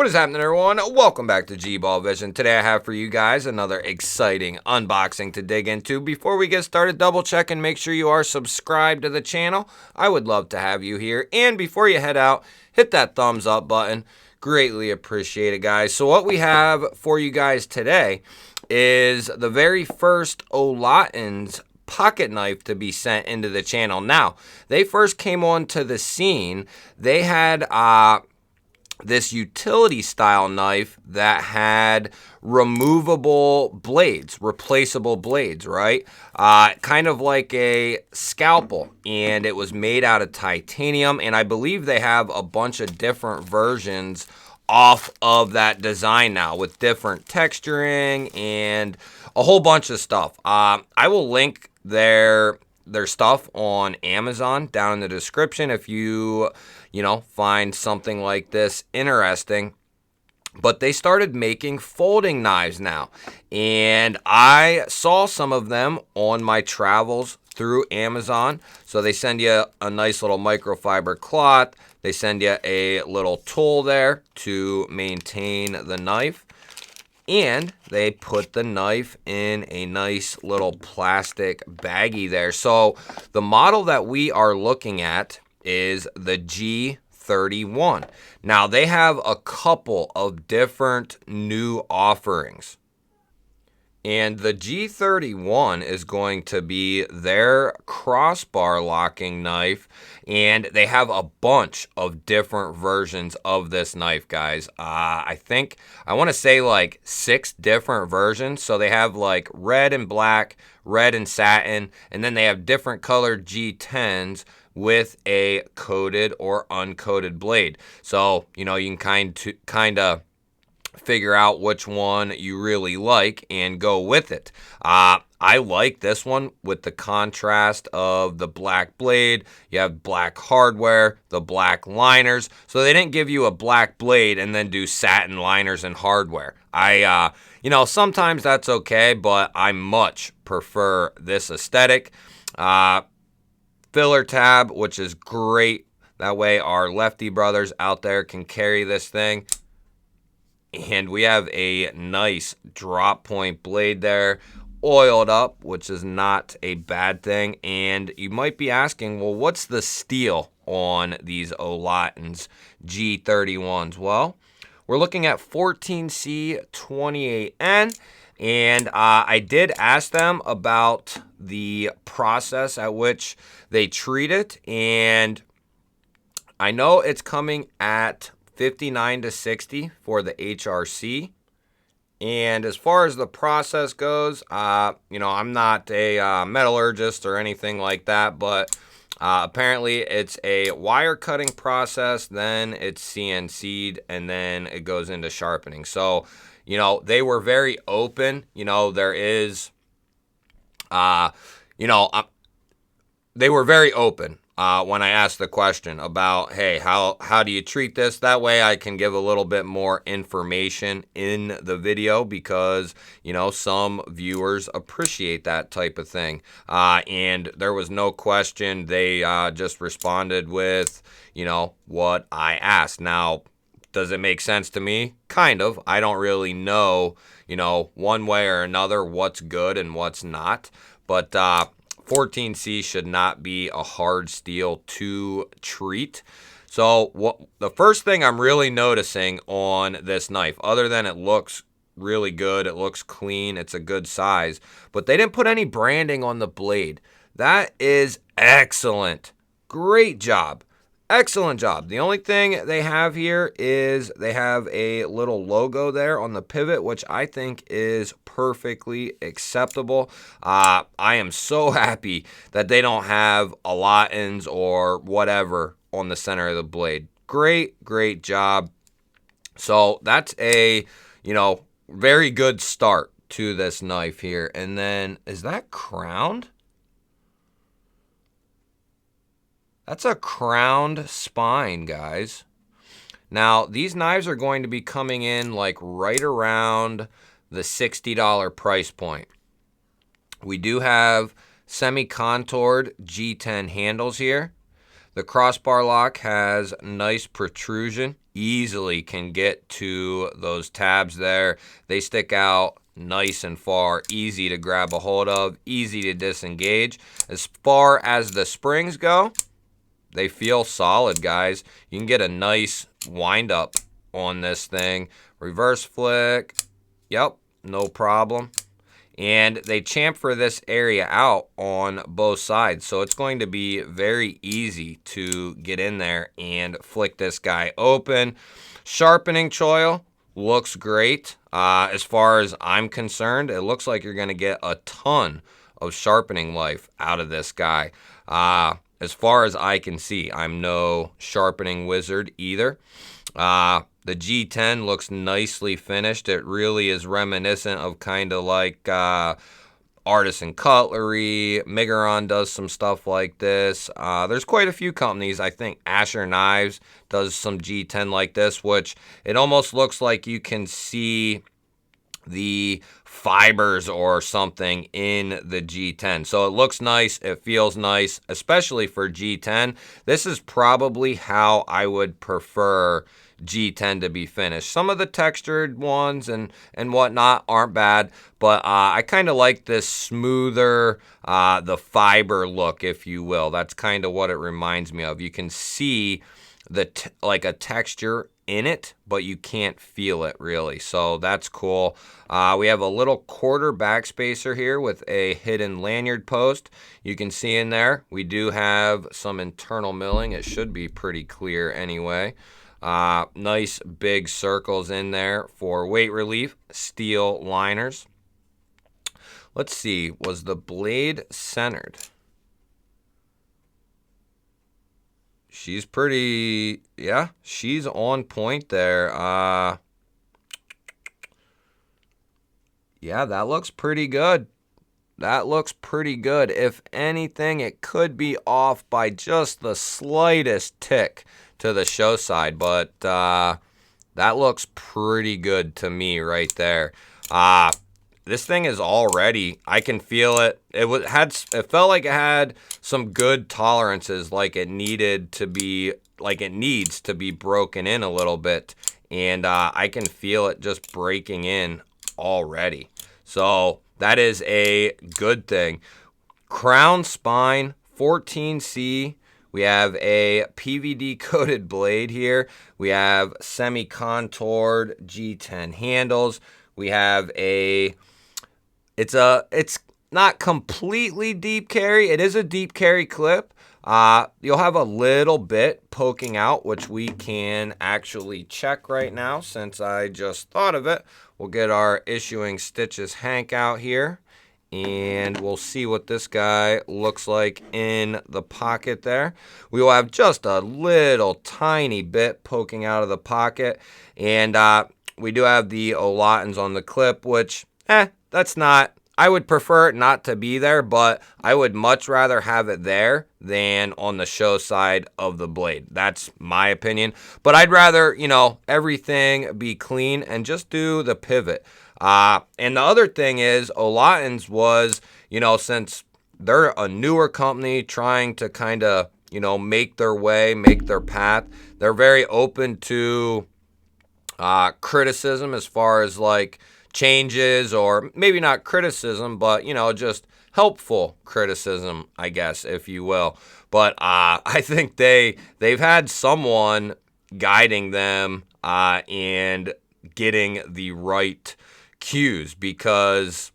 What is happening, everyone? Welcome back to G-Ball Vision. Today I have for you guys another exciting unboxing to dig into. Before we get started, double check and make sure you are subscribed to the channel. I would love to have you here. And before you head out, hit that thumbs up button. Greatly appreciate it, guys. So what we have for you guys today is the very first Olitans pocket knife to be sent into the channel. Now, they first came onto the scene. They had this utility style knife that had removable blades, replaceable blades, right? Kind of like a scalpel, and it was made out of titanium, and I believe they have a bunch of different versions off of that design now with different texturing and a whole bunch of stuff. I will link their stuff on Amazon down in the description if you find something like this interesting. But they started making folding knives now, and I saw some of them on my travels through Amazon. So they send you a nice little microfiber cloth. They send you a little tool there to maintain the knife, and they put the knife in a nice little plastic baggie there. So the model that we are looking at is the G031. Now, they have a couple of different new offerings. And the G031 is going to be their crossbar locking knife, and they have a bunch of different versions of this knife, guys. I want to say like 6 different versions. So they have like red and black, red and satin, and then they have different colored G10s with a coated or uncoated blade. So, you can kind of figure out which one you really like and go with it. I like this one with the contrast of the black blade. You have black hardware, the black liners. So they didn't give you a black blade and then do satin liners and hardware. Sometimes that's okay, but I much prefer this aesthetic. Filler tab, which is great. That way our lefty brothers out there can carry this thing. And we have a nice drop point blade there, oiled up, which is not a bad thing. And you might be asking, well, what's the steel on these Olitans G031s? Well, we're looking at 14C28N. And I did ask them about the process at which they treat it. And I know it's coming at 59 to 60 for the HRC. And as far as the process goes, I'm not a metallurgist or anything like that, but apparently it's a wire cutting process, then it's CNC'd, and then it goes into sharpening. So, they were very open. They were very open when I asked the question about, hey, how do you treat this? That way I can give a little bit more information in the video because, some viewers appreciate that type of thing. And there was no question. They just responded with, what I asked. Now, does it make sense to me? Kind of. I don't really know, one way or another what's good and what's not. But 14C should not be a hard steel to treat. So the first thing I'm really noticing on this knife, other than it looks really good, it looks clean, it's a good size, but they didn't put any branding on the blade. That is excellent. Great job. Excellent job. The only thing they have here is they have a little logo there on the pivot, which I think is perfectly acceptable. I am so happy that they don't have Olitans or whatever on the center of the blade. Great job. So that's a, very good start to this knife here. And then, is that crowned? That's a crowned spine, guys. Now, these knives are going to be coming in like right around the $60 price point. We do have semi-contoured G10 handles here. The crossbar lock has nice protrusion, easily can get to those tabs there. They stick out nice and far, easy to grab a hold of, easy to disengage. As far as the springs go, they feel solid, guys. You can get a nice wind up on this thing. Reverse flick, yep, no problem. And they chamfer this area out on both sides, so it's going to be very easy to get in there and flick this guy open. Sharpening choil looks great. As far as I'm concerned, it looks like you're going to get a ton of sharpening life out of this guy. As far as I can see, I'm no sharpening wizard either. The G10 looks nicely finished. It really is reminiscent of kind of like Artisan Cutlery. Miguron does some stuff like this. There's quite a few companies. I think Asher Knives does some G10 like this, which it almost looks like you can see the fibers or something in the G10. So it looks nice, it feels nice, especially for G10. This is probably how I would prefer G10 to be finished. Some of the textured ones and whatnot aren't bad, but I kind of like this smoother, the fiber look, if you will. That's kind of what it reminds me of. You can see like a texture in it, but you can't feel it really. So that's cool. We have a little quarter backspacer here with a hidden lanyard post. You can see in there, we do have some internal milling. It should be pretty clear anyway. Nice big circles in there for weight relief. Steel liners. Let's see, was the blade centered? She's pretty, yeah, she's on point there. Yeah, that looks pretty good. That looks pretty good. If anything, it could be off by just the slightest tick to the show side, but that looks pretty good to me right there. This thing is already, I can feel it. It felt like it had some good tolerances, like it needed to be, like it needs to be broken in a little bit, and I can feel it just breaking in already. So that is a good thing. Crown spine 14C. We have a PVD coated blade here. We have semi-contoured G10 handles. We have it's not completely deep carry. It is a deep carry clip. You'll have a little bit poking out, which we can actually check right now since I just thought of it. We'll get our Issuing Stitches Hank out here, and we'll see what this guy looks like in the pocket there. We will have just a little tiny bit poking out of the pocket, and we do have the Olitans on the clip, which, that's not, I would prefer it not to be there, but I would much rather have it there than on the show side of the blade. That's my opinion. But I'd rather, you know, everything be clean and just do the pivot. And the other thing is, Olitans was, you know, since they're a newer company trying to kind of, you know, make their way, make their path, they're very open to criticism as far as like changes, or maybe not criticism, but, you know, just helpful criticism, I guess, if you will. But I think they've had someone guiding them and getting the right cues, because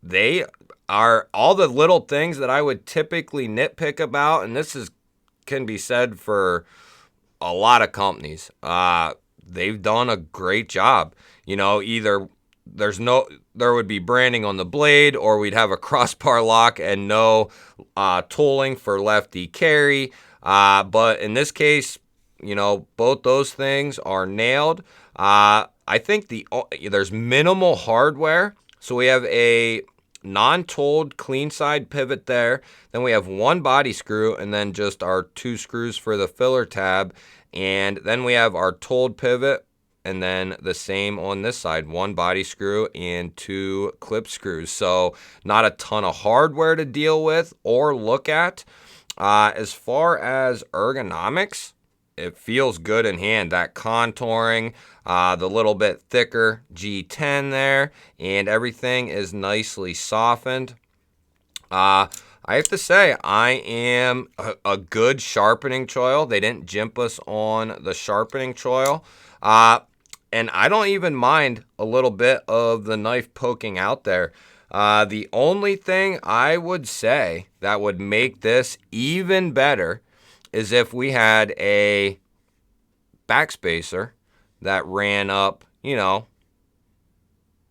they are all the little things that I would typically nitpick about, and this can be said for a lot of companies. They've done a great job. You know, either there would be branding on the blade, or we'd have a crossbar lock and no tooling for lefty carry. But in this case, you know, both those things are nailed. I think there's minimal hardware. So we have a non-tooled clean side pivot there. Then we have one body screw, and then just our 2 screws for the filler tab. And then we have our tooled pivot, and then the same on this side, 1 body screw and 2 clip screws. So not a ton of hardware to deal with or look at. As far as ergonomics, it feels good in hand. That contouring, the little bit thicker G10 there, and everything is nicely softened. I have to say, I am a good sharpening choil. They didn't jimp us on the sharpening choil. And I don't even mind a little bit of the knife poking out there. The only thing I would say that would make this even better is if we had a backspacer that ran up, you know,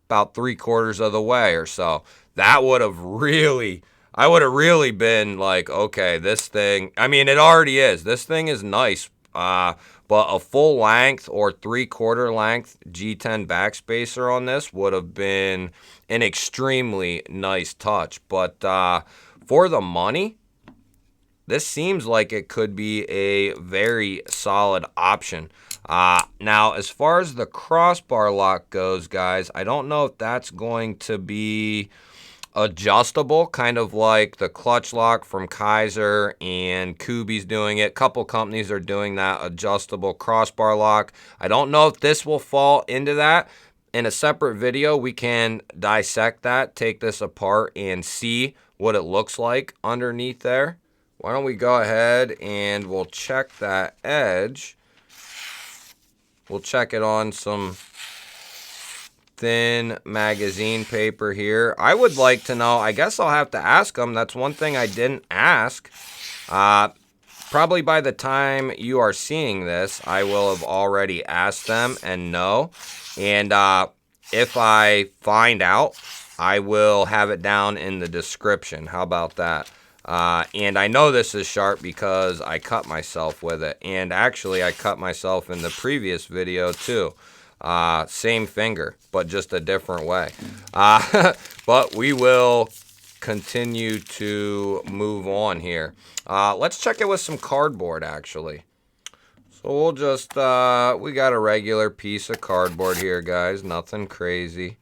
about 3/4 of the way or so. That would have really, I would have really been like, okay, this thing, I mean, it already is. This thing is nice, but a full length or 3/4 length G10 backspacer on this would have been an extremely nice touch. But for the money, this seems like it could be a very solid option. Now, as far as the crossbar lock goes, guys, I don't know if that's going to be adjustable, kind of like the clutch lock from Kaiser, and Kubey's doing it. A couple companies are doing that adjustable crossbar lock. I don't know if this will fall into that. In a separate video, we can dissect that, take this apart, and see what it looks like underneath there. Why don't we go ahead and we'll check that edge. We'll check it on some thin magazine paper here. I would like to know, I guess I'll have to ask them. That's one thing I didn't ask. Probably by the time you are seeing this, I will have already asked them and know. And if I find out, I will have it down in the description. How about that? And I know this is sharp because I cut myself with it. And actually, I cut myself in the previous video too. Same finger, but just a different way. But we will continue to move on here. Let's check it with some cardboard, actually. So we'll just, we got a regular piece of cardboard here, guys. Nothing crazy.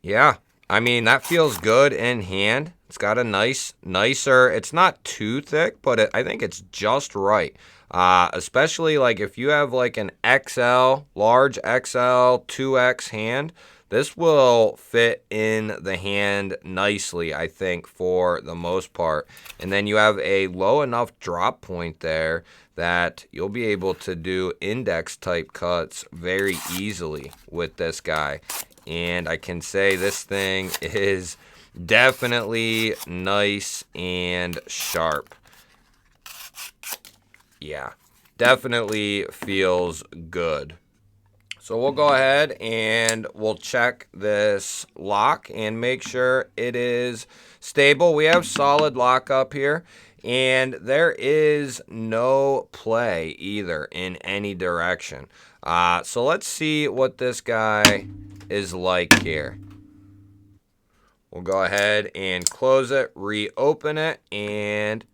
Yeah, I mean, that feels good in hand. It's got a nicer, it's not too thick, but I think it's just right. Especially like if you have like an XL, large XL, 2X hand, this will fit in the hand nicely, I think, for the most part. And then you have a low enough drop point there that you'll be able to do index type cuts very easily with this guy. And I can say this thing is definitely nice and sharp. Yeah, definitely feels good. So we'll go ahead and we'll check this lock and make sure it is stable. We have solid lock up here, and there is no play either in any direction. So let's see what this guy is like here. We'll go ahead and close it, reopen it, and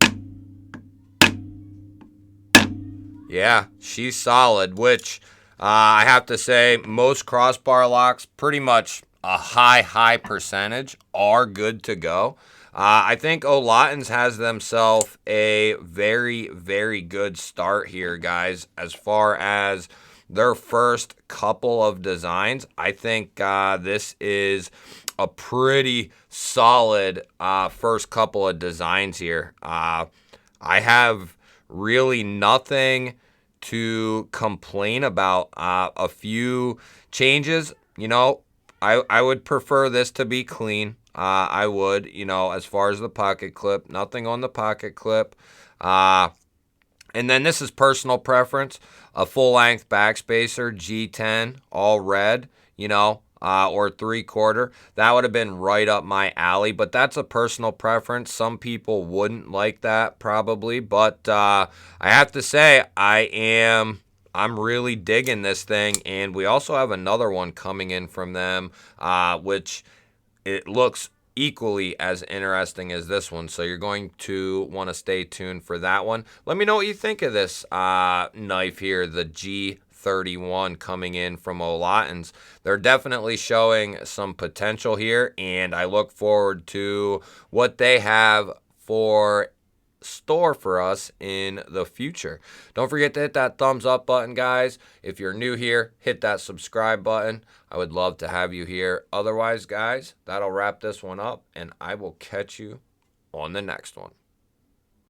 yeah, she's solid, which I have to say most crossbar locks, pretty much a high percentage, are good to go. I think Olitans has themselves a very good start here, guys, as far as their first couple of designs. I think this is a pretty solid first couple of designs here. I have really nothing to complain about. A few changes, you know, I would prefer this to be clean. I would, you know, as far as the pocket clip, nothing on the pocket clip. And then this is personal preference. A full-length backspacer, G10, all red, you know, or 3/4. That would have been right up my alley, but that's a personal preference. Some people wouldn't like that probably, but I have to say I'm really digging this thing. And we also have another one coming in from them, which it looks equally as interesting as this one, so you're going to want to stay tuned for that one. Let me know what you think of this knife here, the G031. G031 coming in from Olitans. They're definitely showing some potential here, and I look forward to what they have for store for us in the future. Don't forget to hit that thumbs up button, guys. If you're new here, hit that subscribe button. I would love to have you here. Otherwise, guys, that'll wrap this one up, and I will catch you on the next one.